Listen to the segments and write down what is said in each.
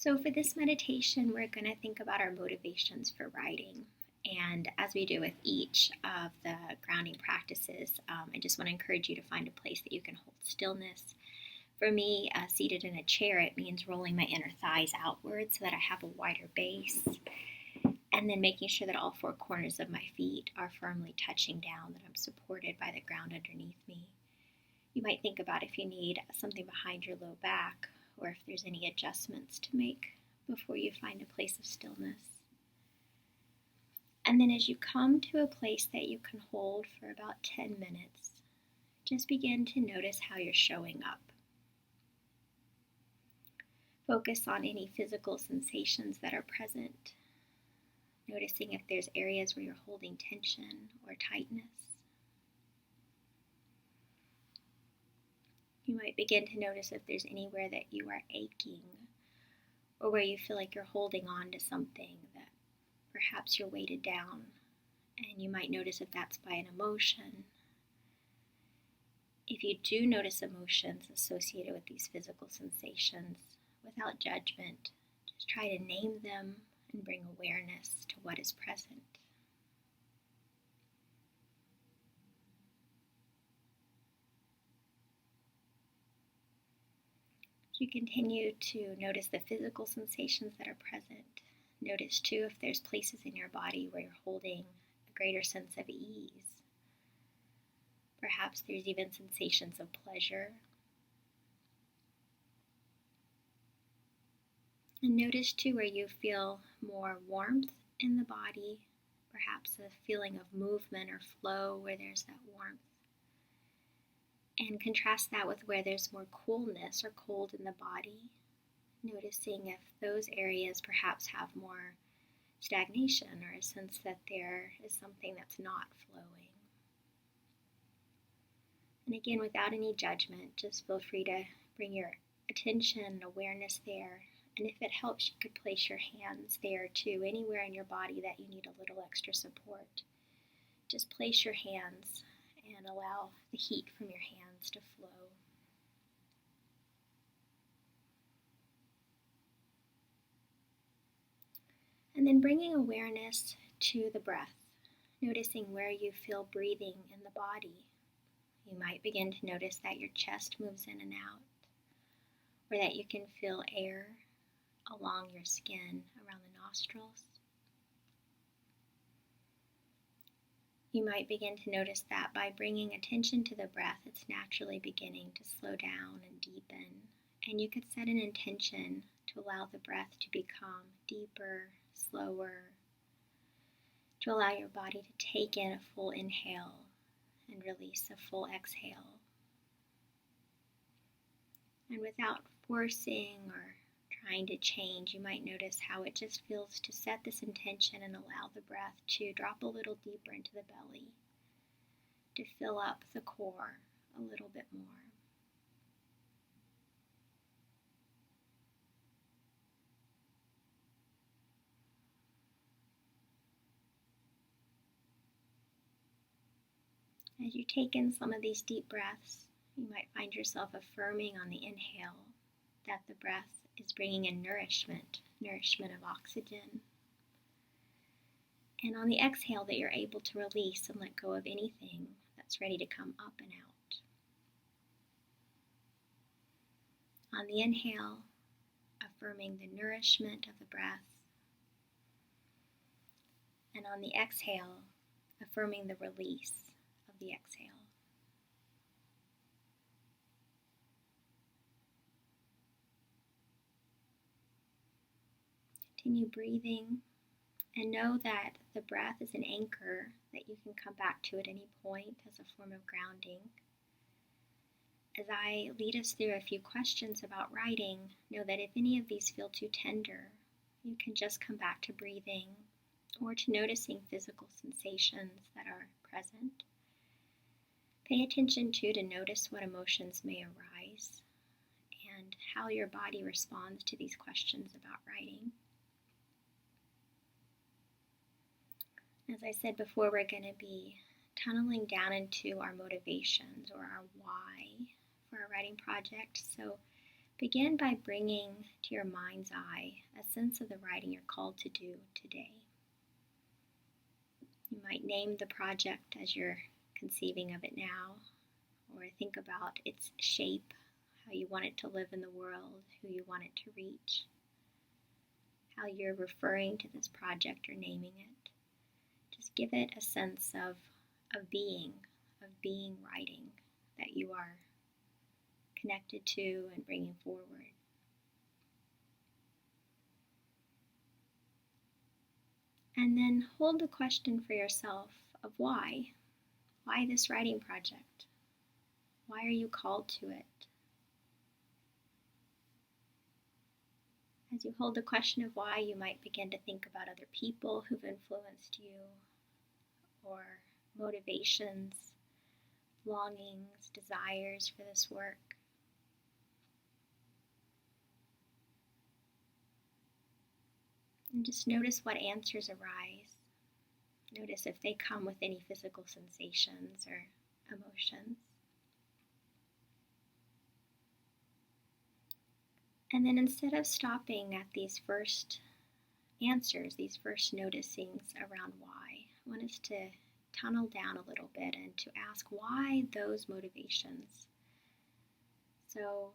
So, for this meditation, we're going to think about our motivations for writing. And as we do with each of the grounding practices, I just want to encourage you to find a place that you can hold stillness. For me, seated in a chair, it means rolling my inner thighs outward so that I have a wider base. And then making sure that all four corners of my feet are firmly touching down, that I'm supported by the ground underneath me. You might think about if you need something behind your low back or if there's any adjustments to make before you find a place of stillness. And then as you come to a place that you can hold for about 10 minutes, just begin to notice how you're showing up. Focus on any physical sensations that are present, noticing if there's areas where you're holding tension or tightness. You might begin to notice if there's anywhere that you are aching or where you feel like you're holding on to something that perhaps you're weighted down, and you might notice if that's by an emotion. If you do notice emotions associated with these physical sensations, without judgment, just try to name them and bring awareness to what is present. As you continue to notice the physical sensations that are present, notice too if there's places in your body where you're holding a greater sense of ease. Perhaps there's even sensations of pleasure. And notice too where you feel more warmth in the body, perhaps a feeling of movement or flow where there's that warmth. And contrast that with where there's more coolness or cold in the body, noticing if those areas perhaps have more stagnation or a sense that there is something that's not flowing. And again, without any judgment, just feel free to bring your attention and awareness there. And if it helps, you could place your hands there too, anywhere in your body that you need a little extra support. Just place your hands and allow the heat from your hands to flow. And then bringing awareness to the breath, noticing where you feel breathing in the body. You might begin to notice that your chest moves in and out, or that you can feel air along your skin around the nostrils. You might begin to notice that by bringing attention to the breath, it's naturally beginning to slow down and deepen. And you could set an intention to allow the breath to become deeper, slower, to allow your body to take in a full inhale and release a full exhale. And without forcing or trying to change, you might notice how it just feels to set this intention and allow the breath to drop a little deeper into the belly, to fill up the core a little bit more. As you take in some of these deep breaths, you might find yourself affirming on the inhale that the breath is bringing in nourishment of oxygen. And on the exhale that you're able to release and let go of anything that's ready to come up and out. On the inhale, affirming the nourishment of the breath. And on the exhale, affirming the release of the exhale. Continue breathing and know that the breath is an anchor that you can come back to at any point as a form of grounding. As I lead us through a few questions about writing, know that if any of these feel too tender, you can just come back to breathing or to noticing physical sensations that are present. Pay attention to notice what emotions may arise and how your body responds to these questions about writing. As I said before, we're going to be tunneling down into our motivations or our why for our writing project. So begin by bringing to your mind's eye a sense of the writing you're called to do today. You might name the project as you're conceiving of it now, or think about its shape, how you want it to live in the world, who you want it to reach, how you're referring to this project or naming it. Just give it a sense of being writing that you are connected to and bringing forward. And then hold the question for yourself of why. Why this writing project? Why are you called to it? As you hold the question of why, you might begin to think about other people who've influenced you, or motivations, longings, desires for this work. And just notice what answers arise. Notice if they come with any physical sensations or emotions. And then instead of stopping at these first answers, these first noticings around why, I want us to tunnel down a little bit and to ask why those motivations. So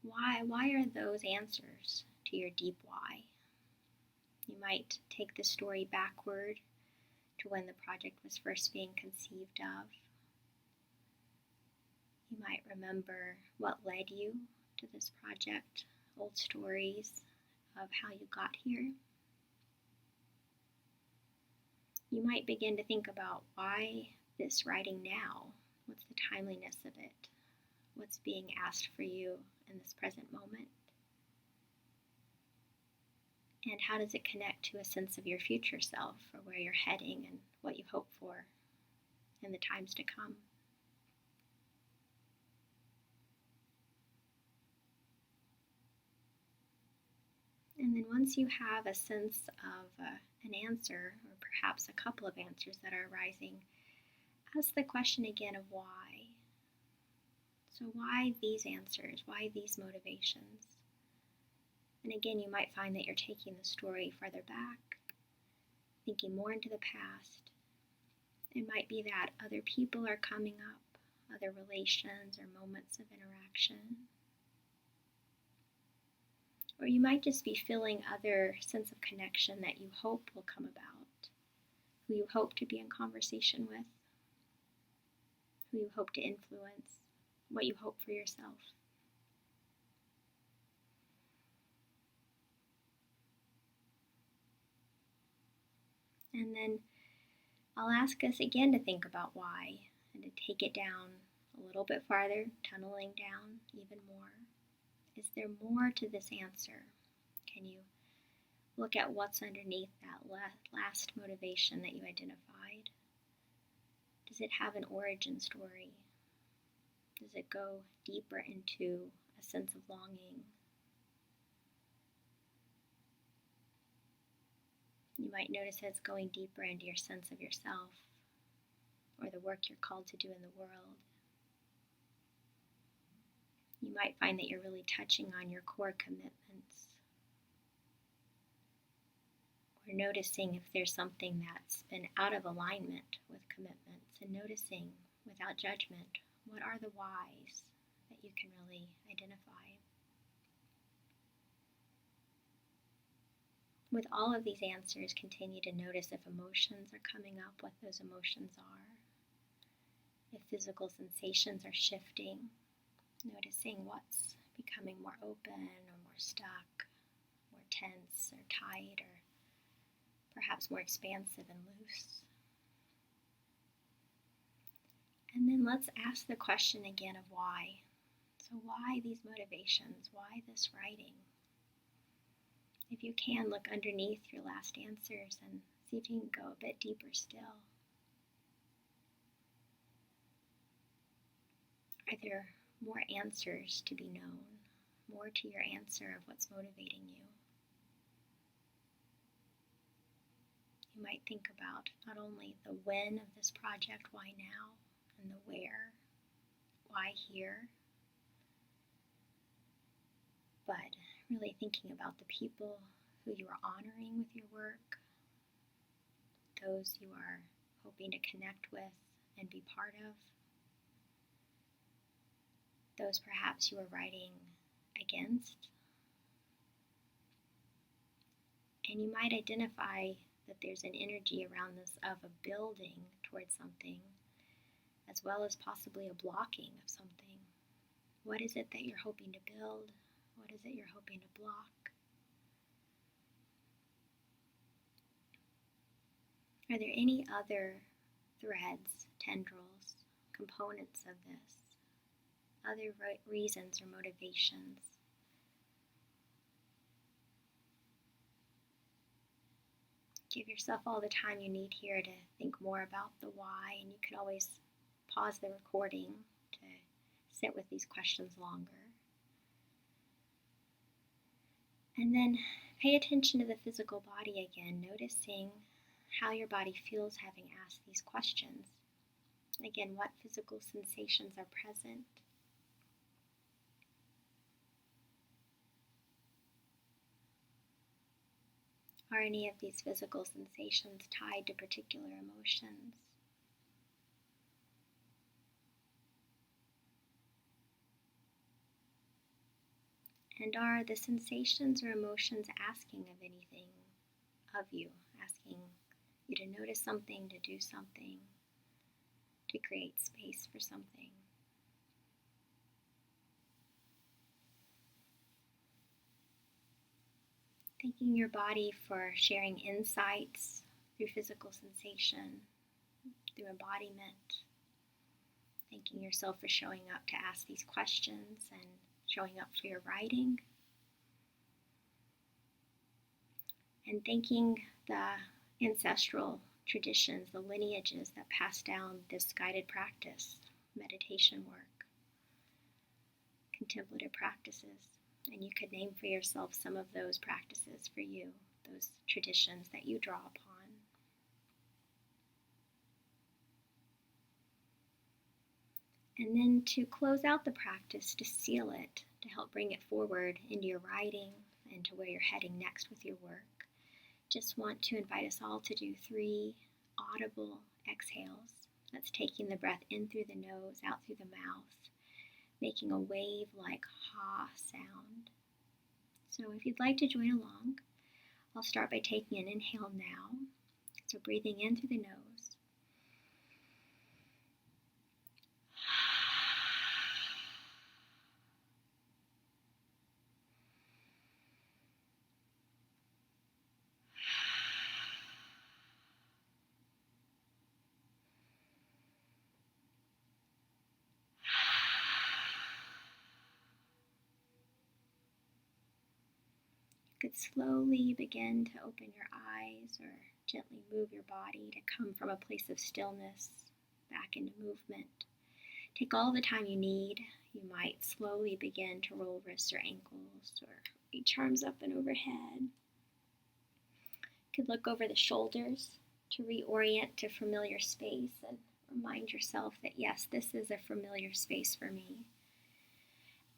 why are those answers to your deep why? You might take the story backward to when the project was first being conceived of. You might remember what led you to this project, old stories of how you got here. You might begin to think about why this writing now? What's the timeliness of it? What's being asked for you in this present moment? And how does it connect to a sense of your future self, or where you're heading and what you hope for in the times to come? And then once you have a sense of an answer, or perhaps a couple of answers that are arising, ask the question again of why. So why these answers? Why these motivations? And again, you might find that you're taking the story farther back, thinking more into the past. It might be that other people are coming up, other relations or moments of interaction. Or you might just be feeling other sense of connection that you hope will come about, who you hope to be in conversation with, who you hope to influence, what you hope for yourself. And then I'll ask us again to think about why and to take it down a little bit farther, tunneling down even more. Is there more to this answer? Can you look at what's underneath that last motivation that you identified? Does it have an origin story? Does it go deeper into a sense of longing? You might notice it's going deeper into your sense of yourself, or the work you're called to do in the world. You might find that you're really touching on your core commitments, or noticing if there's something that's been out of alignment with commitments, and noticing without judgment, what are the whys that you can really identify. With all of these answers, continue to notice if emotions are coming up, what those emotions are. If physical sensations are shifting, noticing what's becoming more open or more stuck, more tense or tight, or perhaps more expansive and loose. And then let's ask the question again of why. So why these motivations? Why this writing? If you can, look underneath your last answers and see if you can go a bit deeper still. Are there more answers to be known? More to your answer of what's motivating you? You might think about not only the when of this project, why now, and the where, why here, but really thinking about the people who you are honoring with your work, those you are hoping to connect with and be part of, those perhaps you are writing against. And you might identify that there's an energy around this of a building towards something, as well as possibly a blocking of something. What is it that you're hoping to build? What is it you're hoping to block? Are there any other threads, tendrils, components of this? Other reasons or motivations? Give yourself all the time you need here to think more about the why, and you can always pause the recording to sit with these questions longer. And then pay attention to the physical body again, noticing how your body feels having asked these questions. Again, what physical sensations are present? Are any of these physical sensations tied to particular emotions? And are the sensations or emotions asking of anything of you, asking you to notice something, to do something, to create space for something? Thanking your body for sharing insights through physical sensation, through embodiment. Thanking yourself for showing up to ask these questions and showing up for your writing. And thanking the ancestral traditions, the lineages that pass down this guided practice, meditation work, contemplative practices. And you could name for yourself some of those practices for you, those traditions that you draw upon. And then to close out the practice, to seal it, to help bring it forward into your writing and to where you're heading next with your work. Just want to invite us all to do 3 audible exhales. That's taking the breath in through the nose, out through the mouth, making a wave-like ha sound. So if you'd like to join along, I'll start by taking an inhale now. So breathing in through the nose. You could slowly begin to open your eyes or gently move your body to come from a place of stillness back into movement. Take all the time you need. You might slowly begin to roll wrists or ankles or reach arms up and overhead. You could look over the shoulders to reorient to familiar space and remind yourself that yes, this is a familiar space for me.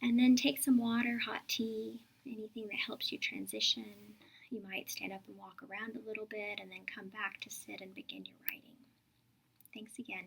And then take some water, hot tea, anything that helps you transition. You might stand up and walk around a little bit and then come back to sit and begin your writing. Thanks again.